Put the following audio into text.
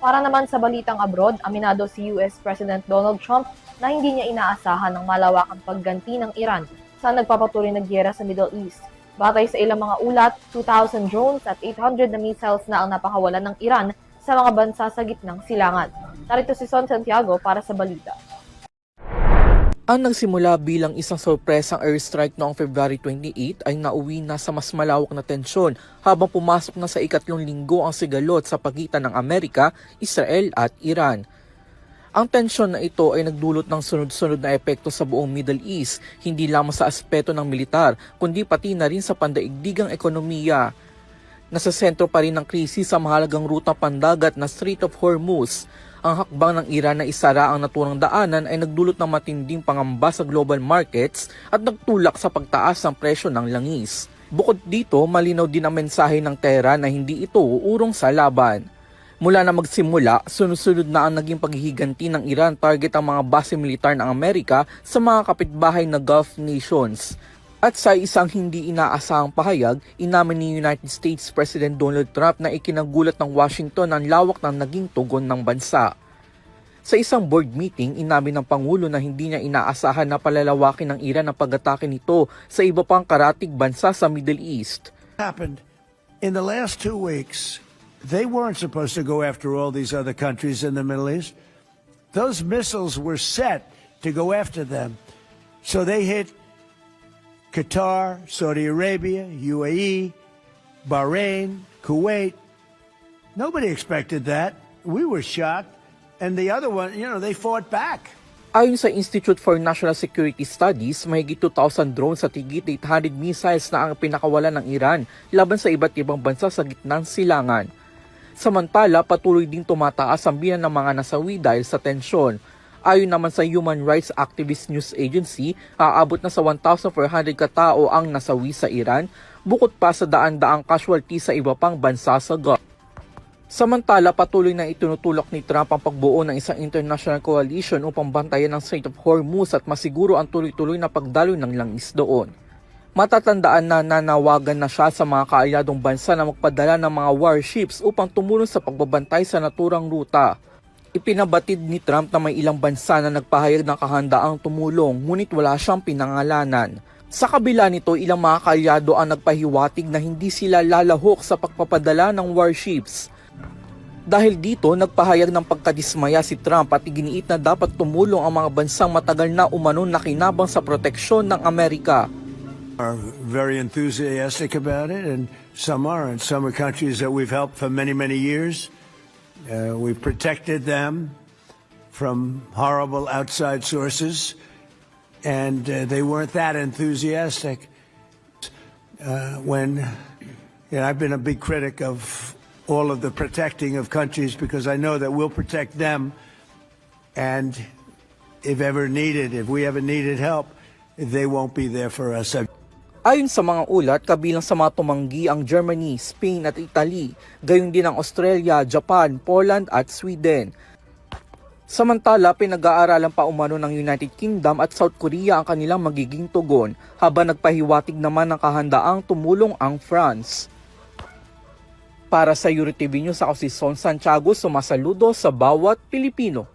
Para naman sa balitang abroad, aminado si US President Donald Trump na hindi niya inaasahan ang malawakang pagganti ng Iran sa nagpapatuloy na giyera sa Middle East. Batay sa ilang mga ulat, 2,000 drones at 800 na missiles na ang napakawalan ng Iran sa mga bansa sa gitnang silangan. Narito si Son Santiago para sa balita. Ang nagsimula bilang isang sorpresang airstrike noong February 28 ay nauwi na sa mas malawak na tensyon habang pumasok na sa ikatlong linggo ang sigalot sa pagitan ng Amerika, Israel at Iran. Ang tensyon na ito ay nagdulot ng sunod-sunod na epekto sa buong Middle East, hindi lamang sa aspeto ng militar, kundi pati na rin sa pandaigdigang ekonomiya. Nasa sentro pa rin ng krisis sa mahalagang rutang pandagat na Strait of Hormuz. Ang hakbang ng Iran na isara ang naturang daanan ay nagdulot ng matinding pangamba sa global markets at nagtulak sa pagtaas ng presyo ng langis. Bukod dito, malinaw din ang mensahe ng Tehran na hindi ito uurong sa laban. Mula na magsimula, sunod-sunod na ang naging paghihiganti ng Iran target ang mga base militar ng Amerika sa mga kapitbahay na Gulf nations. At sa isang hindi inaasahang pahayag, inamin ni United States President Donald Trump na ikinagulat ng Washington ang lawak ng naging tugon ng bansa. Sa isang board meeting, inamin ng Pangulo na hindi niya inaasahan na palalawakin ng Iran ang pag-atake nito sa iba pang karatig bansa sa Middle East. Happened in the last 2 weeks, they weren't supposed to go after all these other countries in the Middle East. Those missiles were set to go after them. So they hit Qatar, Saudi Arabia, UAE, Bahrain, Kuwait. Nobody expected that. We were shocked. And the other one, they fought back. Ayon sa Institute for National Security Studies, mahigit 2,000 drones at higit 800 missiles na ang pinakawalan ng Iran laban sa iba't ibang bansa sa gitnang silangan. Samantala, patuloy ding tumataas ang bilang ng mga nasawi dahil sa tensyon. Ayon naman sa Human Rights Activist News Agency, aabot na sa 1,400 katao ang nasawi sa Iran, bukod pa sa daan-daang casualty sa iba pang bansa sa Gulf. Samantala, patuloy na itinutulak ni Trump ang pagbuo ng isang international coalition upang bantayan ang Strait of Hormuz at masiguro ang tuloy-tuloy na pagdaloy ng langis doon. Matatandaan na nanawagan na siya sa mga kaalyadong bansa na magpadala ng mga warships upang tumulong sa pagbabantay sa naturang ruta. Ipinabatid ni Trump na may ilang bansa na nagpahayag ng kahandaang tumulong, ngunit wala siyang pinangalanan. Sa kabila nito, ilang mga kaalyado ang nagpahiwatig na hindi sila lalahok sa pagpapadala ng warships. Dahil dito, nagpahayag ng pagkadismaya si Trump at iginiit na dapat tumulong ang mga bansang matagal na umanon nakinabang sa proteksyon ng Amerika. Are very enthusiastic about it, and some are countries that we've helped for many, many years. We've protected them from horrible outside sources, and they weren't that enthusiastic. I've been a big critic of all of the protecting of countries because I know that we'll protect them, and if we ever needed help, they won't be there for us. Ayon sa mga ulat, kabilang sa mga tumanggi ang Germany, Spain at Italy, gayon din ang Australia, Japan, Poland at Sweden. Samantala, pinag-aaralan pa umano ng United Kingdom at South Korea ang kanilang magiging tugon, habang nagpahiwatig naman ng kahandaang tumulong ang France. Para sa EuroTV News, ako si Son Santiago, sumasaludo sa bawat Pilipino.